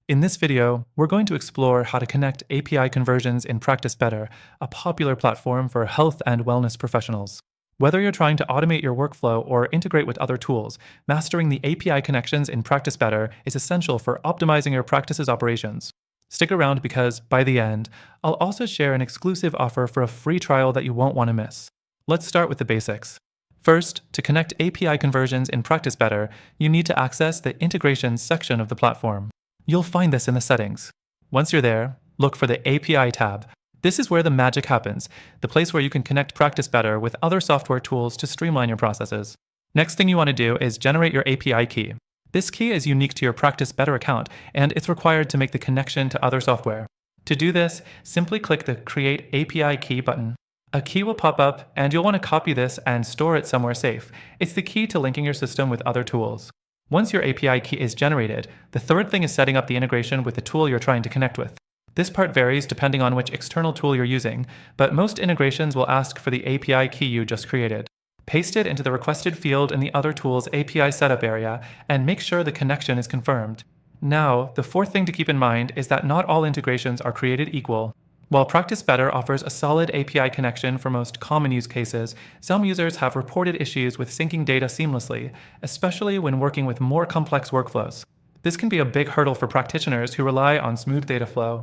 In this video, we're going to explore how to connect API conversions in Practice Better, a popular platform for health and wellness professionals. Whether you're trying to automate your workflow or integrate with other tools, mastering the API connections in Practice Better is essential for optimizing your practice's operations. Stick around because, by the end, I'll also share an exclusive offer for a free trial that you won't want to miss. Let's start with the basics. First, to connect API conversions in Practice Better, you need to access the Integrations section of the platform. You'll find this in the settings. Once you're there, look for the API tab. This is where the magic happens, the place where you can connect Practice Better with other software tools to streamline your processes. Next thing you want to do is generate your API key. This key is unique to your Practice Better account, and it's required to make the connection to other software. To do this, simply click the Create API Key button. A key will pop up, and you'll want to copy this and store it somewhere safe. It's the key to linking your system with other tools. Once your API key is generated, the third thing is setting up the integration with the tool you're trying to connect with. This part varies depending on which external tool you're using, but most integrations will ask for the API key you just created. Paste it into the requested field in the other tool's API setup area, and make sure the connection is confirmed. Now, the fourth thing to keep in mind is that not all integrations are created equal. While Practice Better offers a solid API connection for most common use cases, some users have reported issues with syncing data seamlessly, especially when working with more complex workflows. This can be a big hurdle for practitioners who rely on smooth data flow.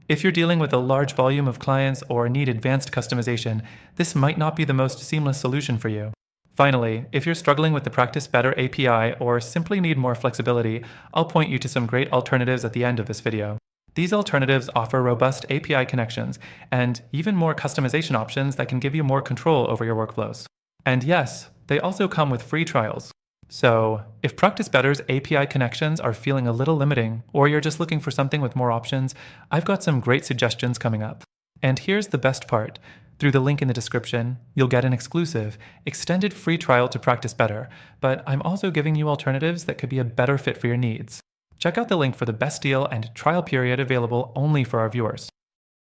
If you're dealing with a large volume of clients or need advanced customization, this might not be the most seamless solution for you. Finally, if you're struggling with the Practice Better API or simply need more flexibility, I'll point you to some great alternatives at the end of this video. These alternatives offer robust API connections and even more customization options that can give you more control over your workflows. And yes, they also come with free trials. So, if Practice Better's API connections are feeling a little limiting, or you're just looking for something with more options, I've got some great suggestions coming up. And here's the best part. Through the link in the description, you'll get an exclusive, extended free trial to Practice Better, but I'm also giving you alternatives that could be a better fit for your needs. Check out the link for the best deal and trial period available only for our viewers.